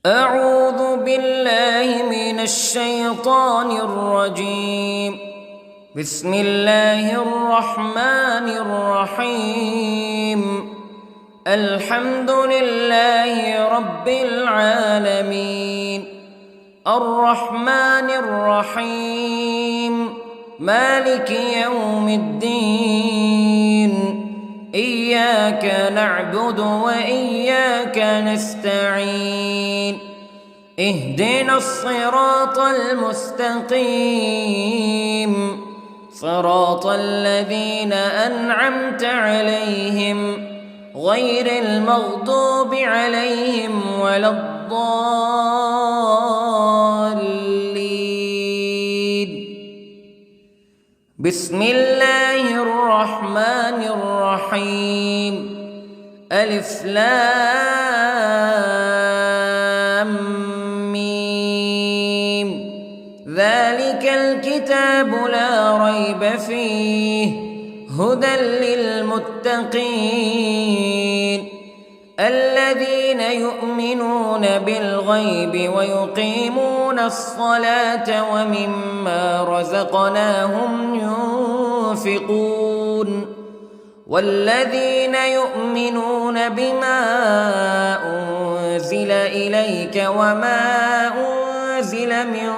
أعوذ بالله من الشيطان الرجيم. بسم الله الرحمن الرحيم. الحمد لله رب العالمين، الرحمن الرحيم، مالك يوم الدين. إياك نعبد وإياك نستعين. اهدنا الصراط المستقيم، صراط الذين أنعمت عليهم غير المغضوب عليهم ولا الضالين. بسم الله الرحمن الرحيم. ألف لام ميم. ذلك الكتاب لا ريب فيه هدى للمتقين الذين يؤمنون بالغيب ويقيمون الصلاة ومما رزقناهم ينفقون والذين يؤمنون بما أنزل إليك وما أنزل من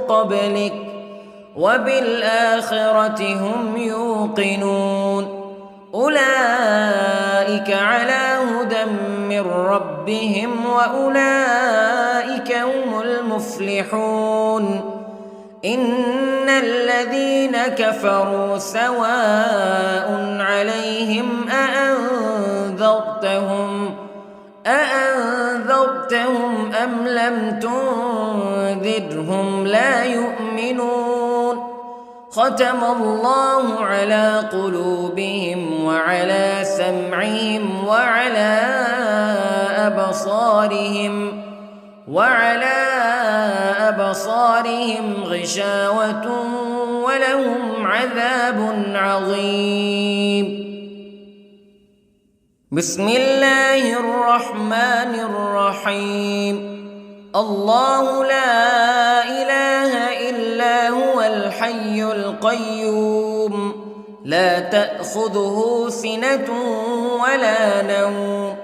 قبلك وبالآخرة هم يوقنون. أولئك على هدى من ربهم وأولئك هم المفلحون. إن الذين كفروا سواء عليهم أأنذرتهم أم لم تنذرهم لا يؤمنون. ختم الله على قلوبهم وعلى سمعهم وعلى أبصارهم غشاوة ولهم عذاب عظيم. بسم الله الرحمن الرحيم. الله لا إله إلا هو الحي القيوم لا تأخذه سنة ولا نوم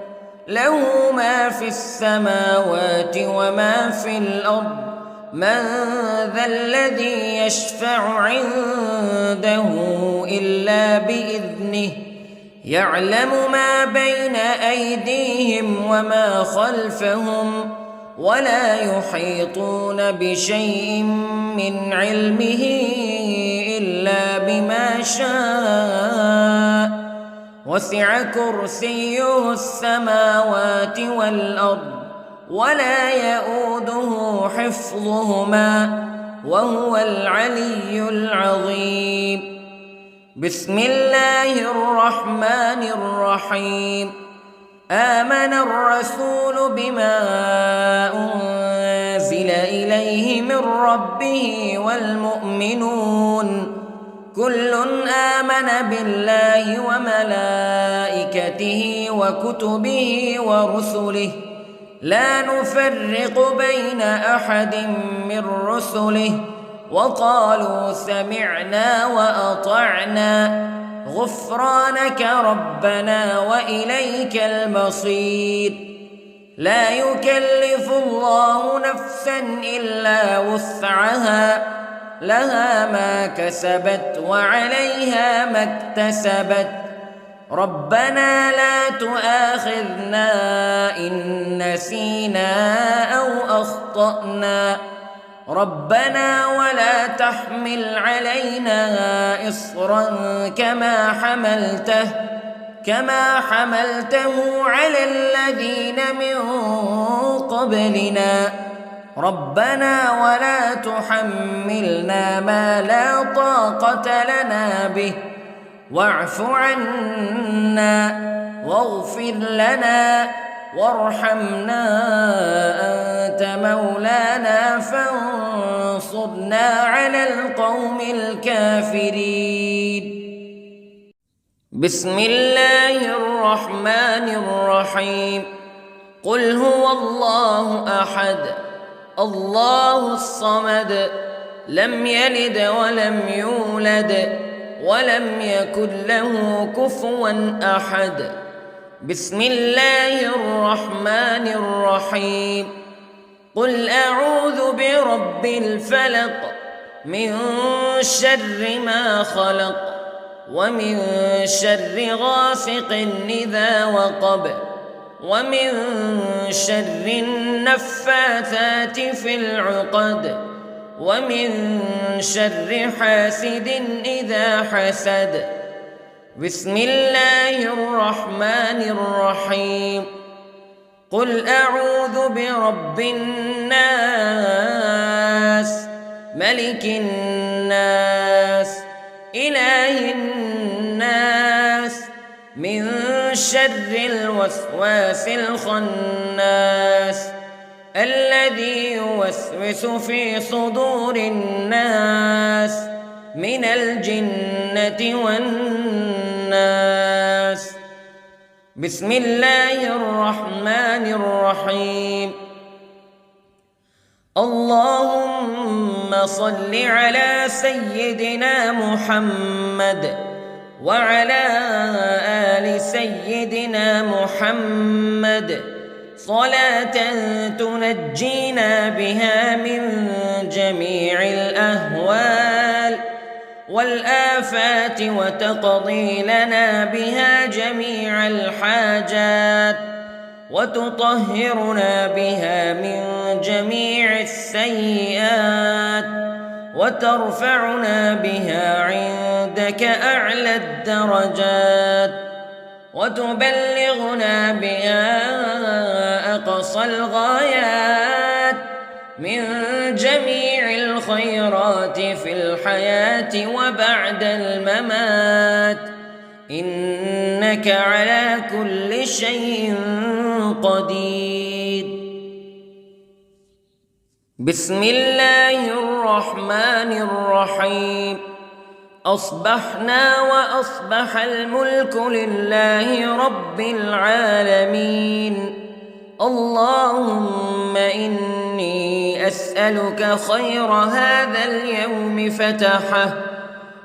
له ما في السماوات وما في الأرض. من ذا الذي يشفع عنده إلا بإذنه يعلم ما بين أيديهم وما خلفهم ولا يحيطون بشيء من علمه إلا بما شاء. وسع كرسيه السماوات والأرض ولا يؤوده حفظهما وهو العلي العظيم. بسم الله الرحمن الرحيم. آمن الرسول بما أنزل إليه من ربه والمؤمنون كل آمن بالله وملائكته وكتبه ورسله لا نفرق بين أحد من رسله وقالوا سمعنا وأطعنا غفرانك ربنا وإليك المصير. لا يكلف الله نفسا إلا وسعها لها ما كسبت وعليها ما اكتسبت. ربنا لا تؤاخذنا إن نسينا أو أخطأنا ربنا ولا تحمل علينا إصرا كما حملته على الذين من قبلنا ربنا ولا تحملنا ما لا طاقة لنا به واعف عنا واغفر لنا وارحمنا أنت مولانا فانصرنا على القوم الكافرين. بسم الله الرحمن الرحيم. قل هو الله أحد الله الصمد لم يلد ولم يولد ولم يكن له كفوا أحد. بسم الله الرحمن الرحيم. قل أعوذ برب الفلق من شر ما خلق ومن شر غاسق إذا وقب ومن شر النفاثات في العقد ومن شر حاسد إذا حسد. بسم الله الرحمن الرحيم. قل أعوذ برب الناس ملك الناس إله الناس من شر الوسواس الخناس الذي يوسوس في صدور الناس من الجنة والناس. بسم الله الرحمن الرحيم. اللهم صل على سيدنا محمد وعلى آل سيدنا محمد صلاة تنجينا بها من جميع الأهوال والآفات وتقضي لنا بها جميع الحاجات وتطهرنا بها من جميع السيئات وترفعنا بها عندك أعلى الدرجات وتبلغنا بها أقصى الغايات من جميع الخيرات في الحياة وبعد الممات إنك على كل شيء قدير. بسم الله الرحمن الرحيم. أصبحنا وأصبح الملك لله رب العالمين. اللهم إني أسألك خير هذا اليوم فتحه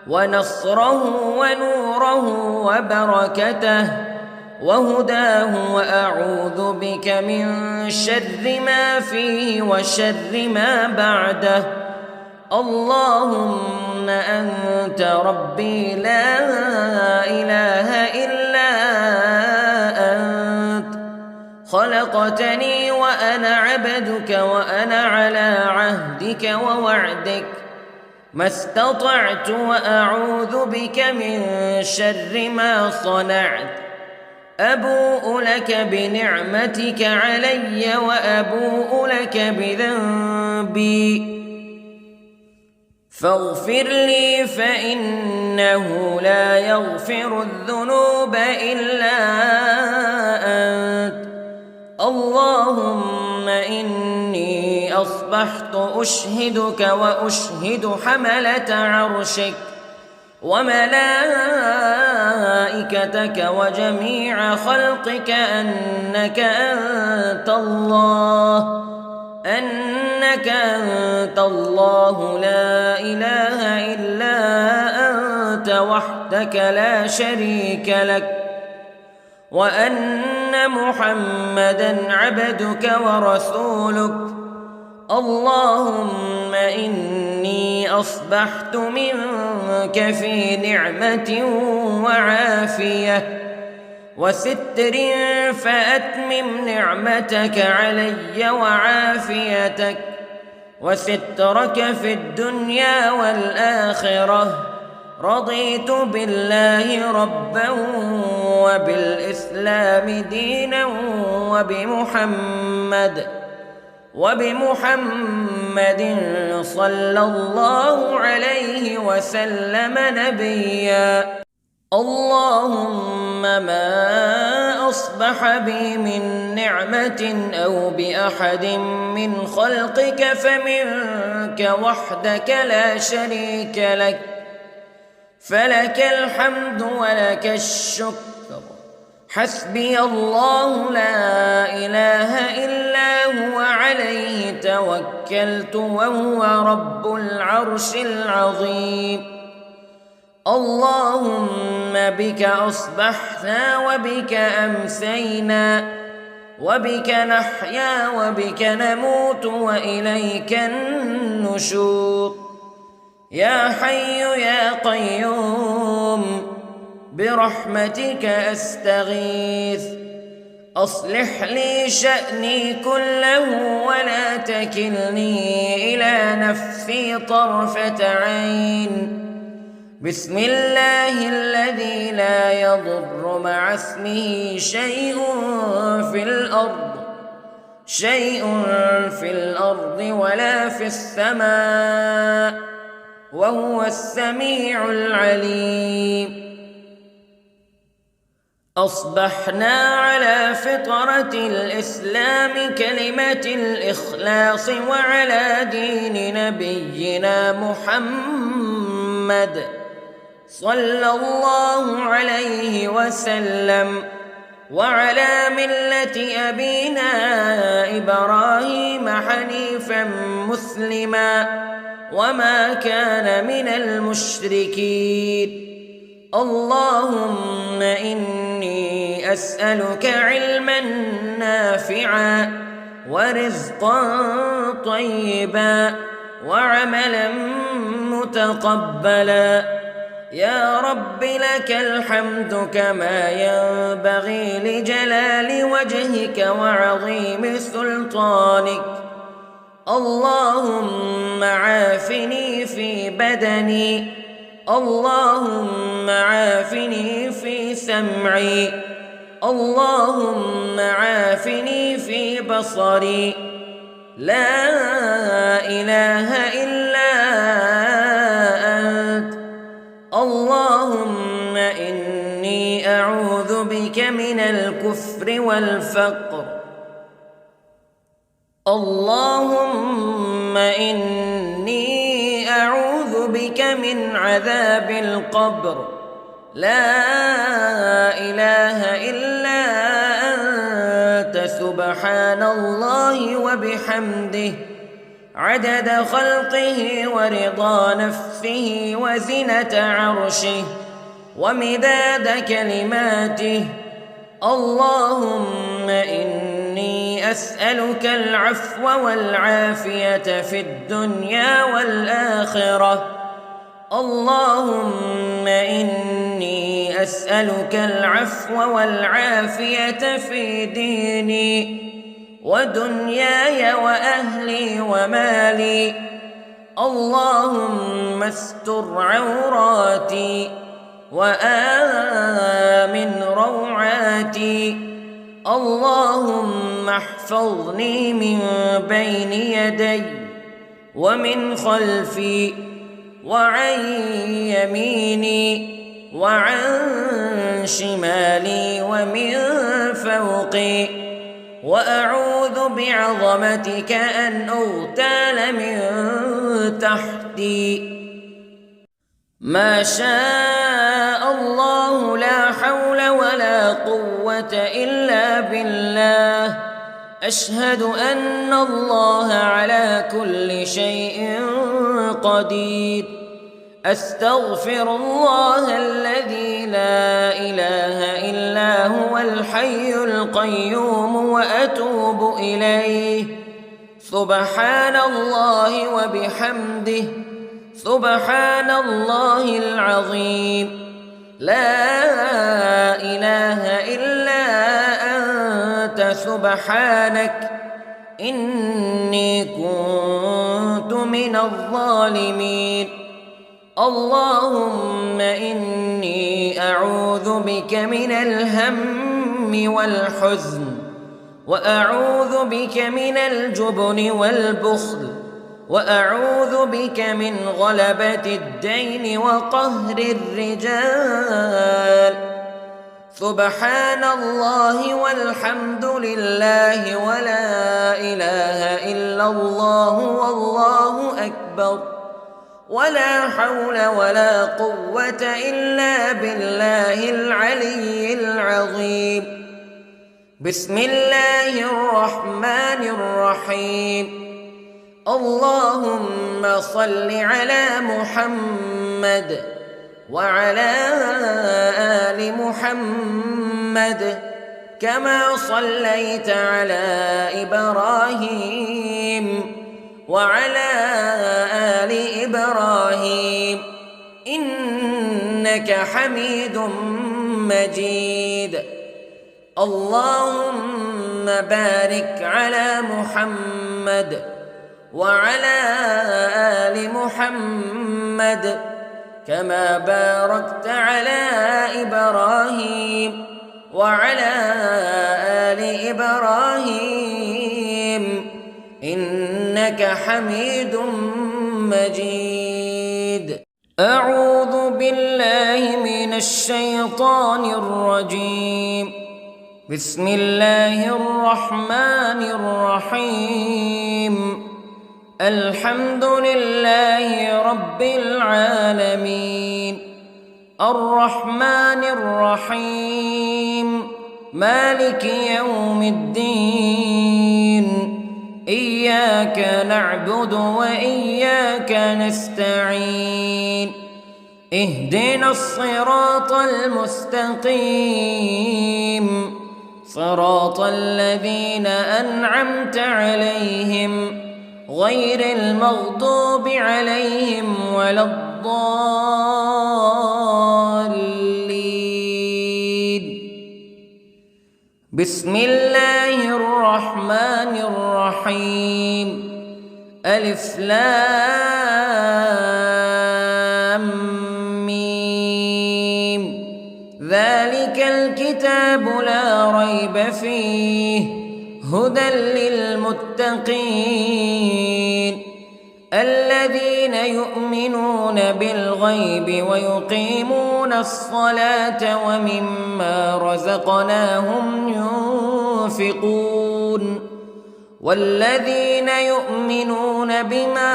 ونصره ونوره وبركته وهداه وأعوذ بك من شر ما فيه وشر ما بعده. اللهم أنت ربي لا إله إلا أنت خلقتني وأنا عبدك وأنا على عهدك ووعدك ما استطعت وأعوذ بك من شر ما صنعت. أبوء لك بنعمتك علي وأبوء لك بذنبي فاغفر لي فإنه لا يغفر الذنوب إلا أنت. اللهم إني أصبحت أشهدك وأشهد حملة عرشك وملائكتك وجميع خلقك أنك أنت الله لا إله إلا أنت وحدك لا شريك لك وأن محمدًا عبدك ورسولك. اللهم إني أصبحت منك في نعمة وعافية وستر فأتمم نعمتك علي وعافيتك وسترك في الدنيا والآخرة. رضيت بالله ربا وبالإسلام دينا وبمحمد صلى الله عليه وسلم نبيا. اللهم ما أصبح بي من نعمة أو بأحد من خلقك فمنك وحدك لا شريك لك فلك الحمد ولك الشكر حسبي الله لا إله إلا هو عليه توكلت وهو رب العرش العظيم. اللهم بك أصبحنا وبك أمسينا وبك نحيا وبك نموت وإليك النشور. يا حي يا قيوم برحمتك أستغيث، أصلح لي شأني كله ولا تكلني إلى نفسي طرفة عين. بسم الله الذي لا يضر مع اسمه شيء في الأرض ولا في السماء وهو السميع العليم. أصبحنا على فطرة الإسلام كلمة الإخلاص وعلى دين نبينا محمد صلى الله عليه وسلم وعلى ملة أبينا إبراهيم حنيفا مسلما وما كان من المشركين. اللهم إني أسألك علما نافعا ورزقا طيبا وعملا متقبلا. يا رب لك الحمد كما ينبغي لجلال وجهك وعظيم سلطانك. اللهم عافني في بدني، اللهم عافني في سمعي، اللهم عافني في بصري. لا إله إلا أنت. اللهم إني أعوذ بك من الكفر والفقر. اللهم إني أعوذ بك من عذاب القبر. لا إله إلا أنت سبحان الله وبحمده عدد خلقه ورضا نفسه وزنة عرشه ومداد كلماته. اللهم إني أسألك العفو والعافية في الدنيا والآخرة. اللهم إني أسألك العفو والعافية في ديني ودنياي وأهلي ومالي. اللهم استر عوراتي وآمن روعاتي. اللهم احفظني من بين يدي ومن خلفي وعن يميني وعن شمالي ومن فوقي، وأعوذ بعظمتك أن أغتال من تحتي. ما شاء الله لا حول ولا قوة إلا بالله. أشهد أن الله على كل شيء قدير. أستغفر الله الذي لا إله إلا هو الحي القيوم وأتوب إليه. سبحان الله وبحمده سبحان الله العظيم. لا إله إلا أنت سبحانك إني كنت من الظالمين. اللهم إني أعوذ بك من الهم والحزن، وأعوذ بك من الجبن والبخل، وأعوذ بك من غلبة الدين وقهر الرجال. سبحان الله والحمد لله ولا إله إلا الله والله أكبر. ولا حول ولا قوة إلا بالله العلي العظيم. بسم الله الرحمن الرحيم. اللهم صل على محمد وعلى آل محمد كما صليت على إبراهيم وعلى آل إبراهيم إنك حميد مجيد. اللهم بارك على محمد وعلى آل محمد كما باركت على إبراهيم وعلى آل إبراهيم إنك حميد مجيد. أعوذ بالله من الشيطان الرجيم. بسم الله الرحمن الرحيم. الحمد لله رب العالمين الرحمن الرحيم مالك يوم الدين إياك نعبد وإياك نستعين اهدنا الصراط المستقيم صراط الذين أنعمت عليهم غير المغضوب عليهم ولا الضالين. بسم الله الرحمن الرحيم. ألف لام ميم. ذلك الكتاب لا ريب فيه هدى للمتقين الذين يؤمنون بالغيب ويقيمون الصلاة ومما رزقناهم ينفقون والذين يؤمنون بما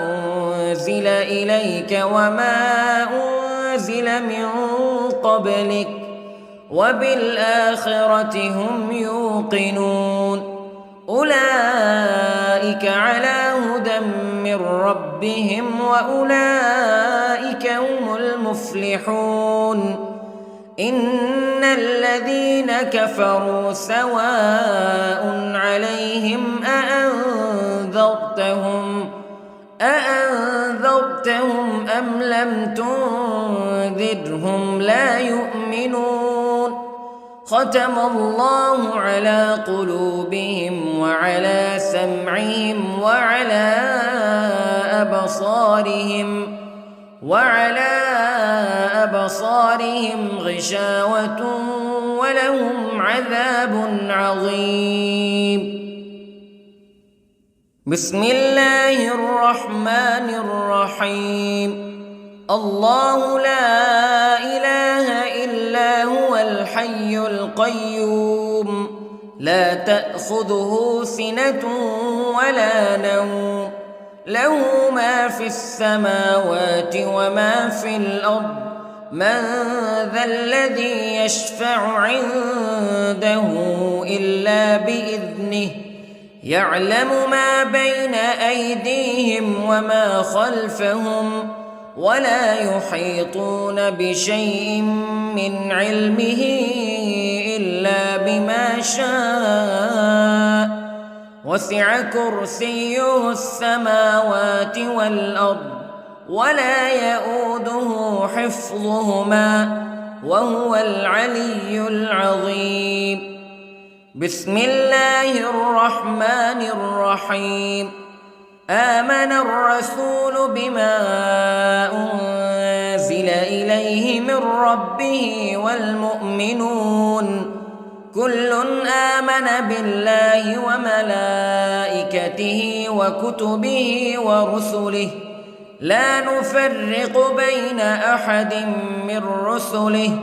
أنزل إليك وما أنزل من قبلك وبالآخرة هم يوقنون أولئك على هدى من ربهم وأولئك هم المفلحون. إن الذين كفروا سواء عليهم أأنذرتهم أم لم تنذرهم لا يؤمنون. ختم الله على قلوبهم وعلى سمعهم وعلى أبصارهم غشاوة ولهم عذاب عظيم. بسم الله الرحمن الرحيم. الله لا إله إلا هو الحي القيوم لا تأخذه سنة ولا نوم له ما في السماوات وما في الأرض من ذا الذي يشفع عنده إلا بإذنه يعلم ما بين أيديهم وما خلفهم ولا يحيطون بشيء من علمه إلا بما شاء وسع كرسيه السماوات والأرض ولا يؤوده حفظهما وهو العلي العظيم. بسم الله الرحمن الرحيم. آمن الرسول بما أنزل إليه من ربه والمؤمنون كل آمن بالله وملائكته وكتبه ورسله لا نفرق بين أحد من رسله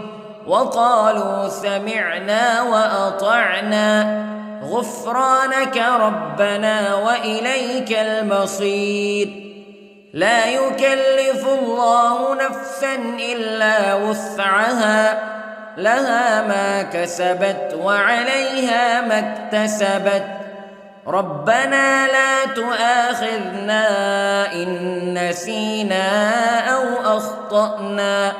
وقالوا سمعنا وأطعنا غفرانك ربنا وإليك المصير. لا يكلف الله نفسا إلا وسعها لها ما كسبت وعليها ما اكتسبت ربنا لا تؤاخذنا إن نسينا أو أخطأنا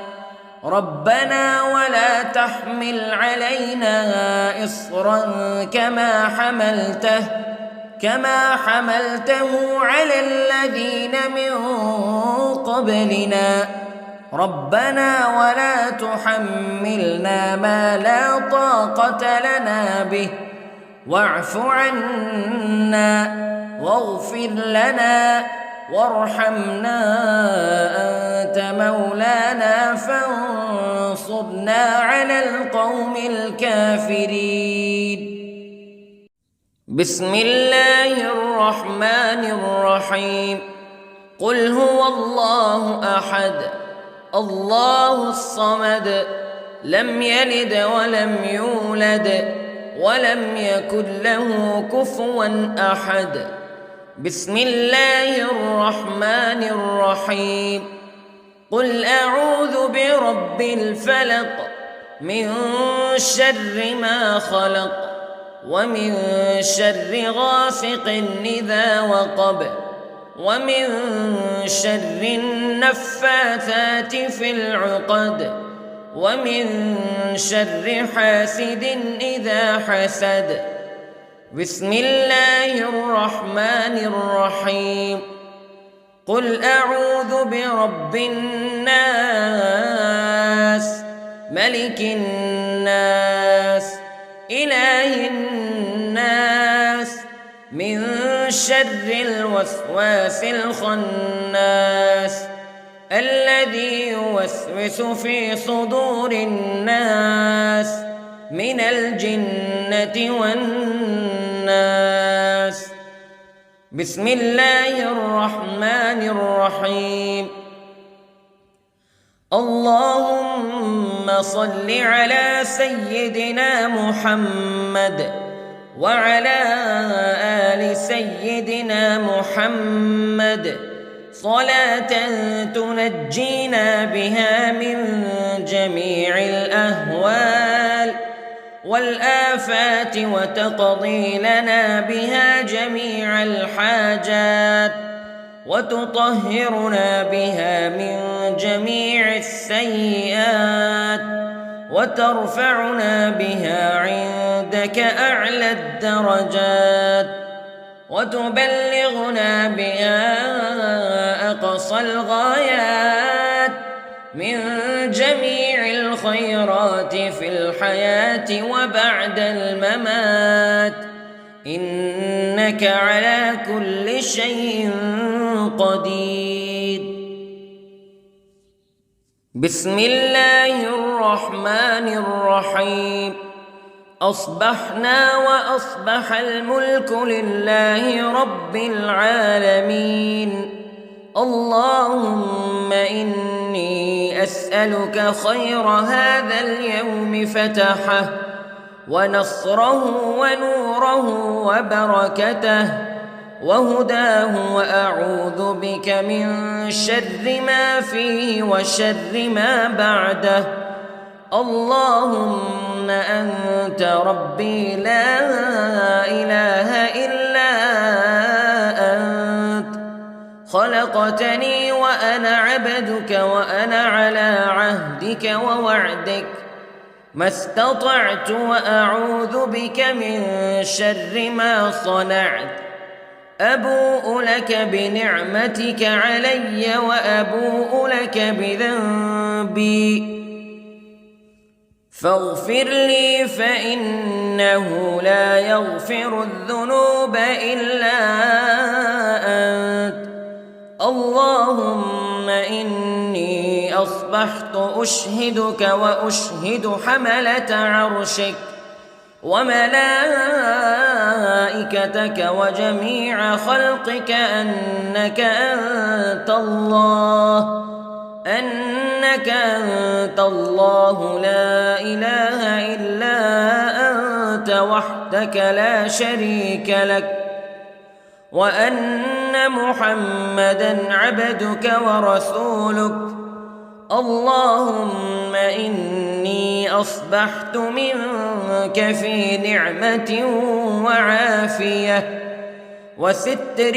ربنا ولا تحمل علينا إصرا كما حملته على الذين من قبلنا ربنا ولا تحملنا ما لا طاقة لنا به واعف عنا واغفر لنا وارحمنا أنت مولانا فانصرنا على القوم الكافرين. بسم الله الرحمن الرحيم. قل هو الله أحد الله الصمد لم يلد ولم يولد ولم يكن له كفوا أحد. بسم الله الرحمن الرحيم. قل أعوذ برب الفلق من شر ما خلق ومن شر غاسق إذا وقب ومن شر النفاثات في العقد ومن شر حاسد إذا حسد. بسم الله الرحمن الرحيم. قل أعوذ برب الناس ملك الناس إله الناس من شر الوسواس الخناس الذي يوسوس في صدور الناس من الجنة والناس. بسم الله الرحمن الرحيم. اللهم صل على سيدنا محمد وعلى آل سيدنا محمد صلاة تنجينا بها من جميع الأهوال والآفات وتقضي لنا بها جميع الحاجات وتطهرنا بها من جميع السيئات وترفعنا بها عندك أعلى الدرجات وتبلغنا بها أقصى الغايات من جميع الخيرات في الحياة وبعد الممات إنك على كل شيء قدير. بسم الله الرحمن الرحيم. أصبحنا وأصبح الملك لله رب العالمين. اللهم إني أسألك خير هذا اليوم فتحه ونصره ونوره وبركته وهداه وأعوذ بك من شر ما فيه وشر ما بعده. اللهم أنت ربي لا إله إلا أنت خلقتني وأنا عبدك وأنا على عهدك ووعدك ما استطعت وأعوذ بك من شر ما صنعت. أبوء لك بنعمتك علي وأبوء لك بذنبي فاغفر لي فإنه لا يغفر الذنوب إلا أنت. اللهم إني أصبحت أشهدك وأشهد حملة عرشك وملائكتك وجميع خلقك أنك أنت الله لا إله إلا أنت وحدك لا شريك لك وأن أن محمدًا عبدك ورسولك. اللهم إني أصبحت منك في نعمة وعافية وستر،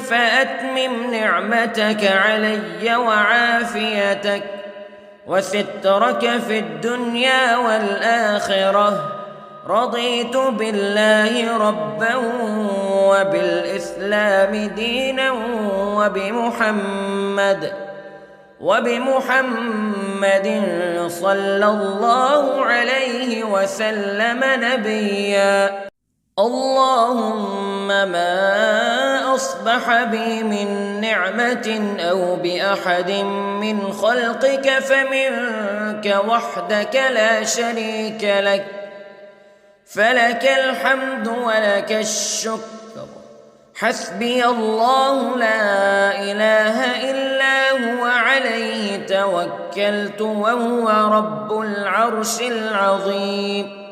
فأتمم نعمتك علي وعافيتك وسترك في الدنيا والآخرة. رضيت بالله ربًا وبالإسلام دينًا وبمحمد صلى الله عليه وسلم نبيًا. اللهم ما أصبح بي من نعمة أو بأحد من خلقك فمنك وحدك لا شريك لك، فلك الحمد ولك الشكر. حسبي الله لا إله إلا هو، عليه توكلت وهو رب العرش العظيم.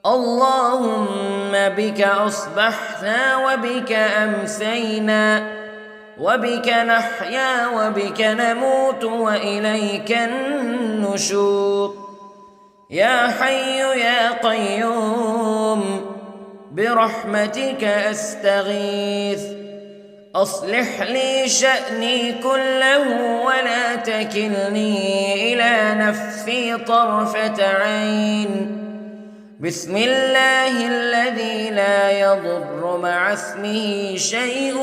اللهم بك أصبحنا وبك أمسينا وبك نحيا وبك نموت وإليك النشور. يا حي يا قيوم برحمتك أستغيث، أصلح لي شأني كله ولا تكلني إلى نفسي طرفة عين. بسم الله الذي لا يضر مع اسمه شيء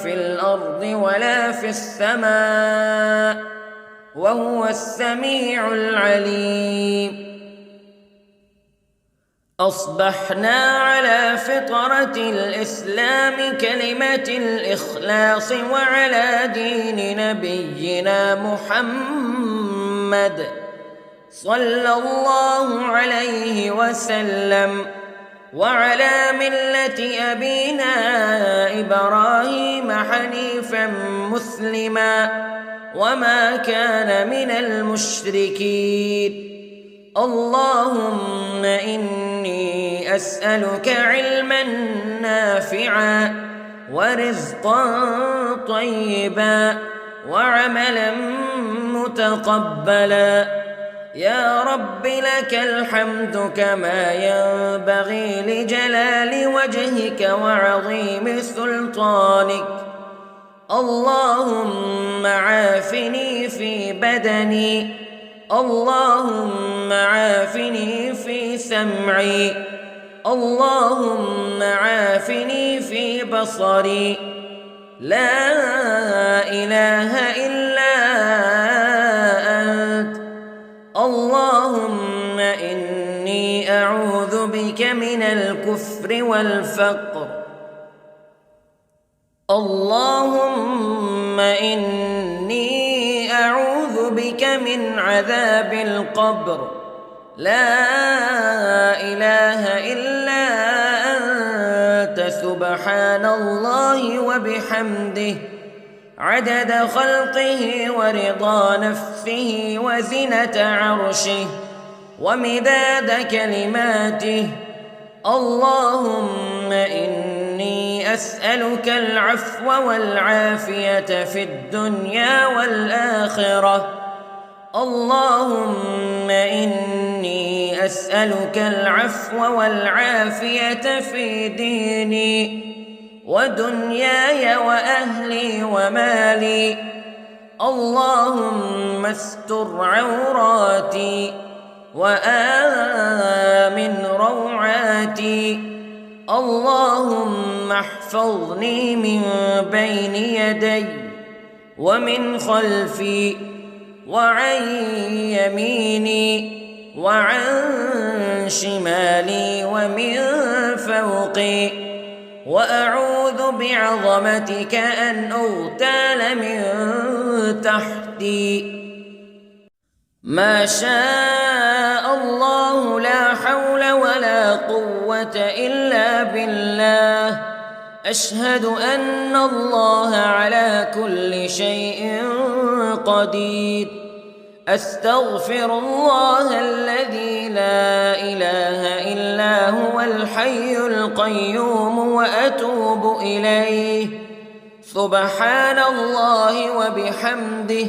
في الأرض ولا في السماء، وهو السميع العليم. أصبحنا على فطرة الإسلام كلمة الإخلاص وعلى دين نبينا محمد صلى الله عليه وسلم، وعلى ملة أبينا إبراهيم حنيفا مسلما وما كان من المشركين. اللهم إني أسألك علما نافعا ورزقا طيبا وعملا متقبلا. يا رب لك الحمد كما ينبغي لجلال وجهك وعظيم سلطانك. اللهم عافني في بدني، اللهم عافني في سمعي، اللهم عافني في بصري. لا إله إلا أنت. اللهم إني أعوذ بك من الكفر والفقر. اللهم إني أعوذ بك من عذاب القبر. لا إله إلا أنت، سبحان الله وبحمده، عدد خلقه ورضا نفسه وزنة عرشه ومداد كلماته. اللهم إني أسألك العفو والعافية في الدنيا والآخرة. اللهم إني أسألك العفو والعافية في ديني ودنياي وأهلي ومالي. اللهم استر عوراتي وآمن روعاتي. اللهم احفظني من بين يدي ومن خلفي وعن يميني وعن شمالي ومن فوقي، وأعوذ بعظمتك أن أغتال من تحتي. ما شاء الله لا حول ولا قوة إلا بالله. أشهد أن الله على كل شيء قدير. أستغفر الله الذي لا إله إلا هو الحي القيوم وأتوب إليه. سبحان الله وبحمده،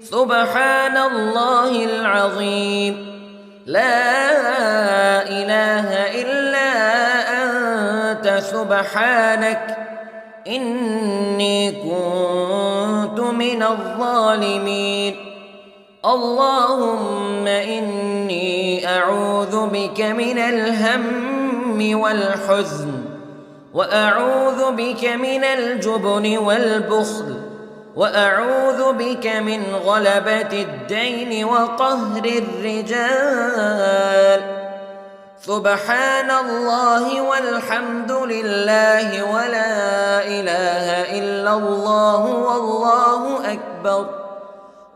سبحان الله العظيم. لا إله إلا أنت سبحانك إني كنت من الظالمين. اللهم إني أعوذ بك من الهم والحزن، وأعوذ بك من الجبن والبخل، وأعوذ بك من غلبة الدين وقهر الرجال. سبحان الله والحمد لله ولا إله إلا الله والله أكبر،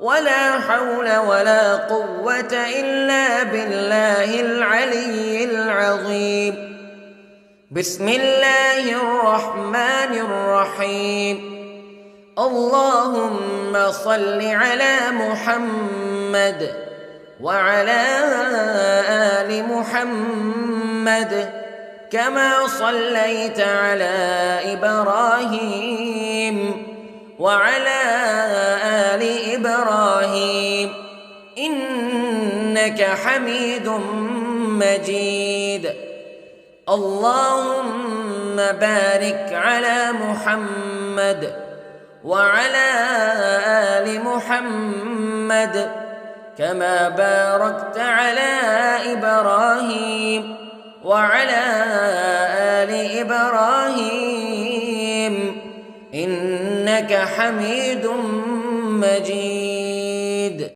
ولا حول ولا قوة إلا بالله العلي العظيم. بسم الله الرحمن الرحيم. اللهم صل على محمد وعلى آل محمد كما صليت على إبراهيم وعلى آل إبراهيم إنك حميد مجيد. اللهم بارك على محمد وعلى آل محمد كما باركت على إبراهيم وعلى آل إبراهيم إنك حميد مجيد.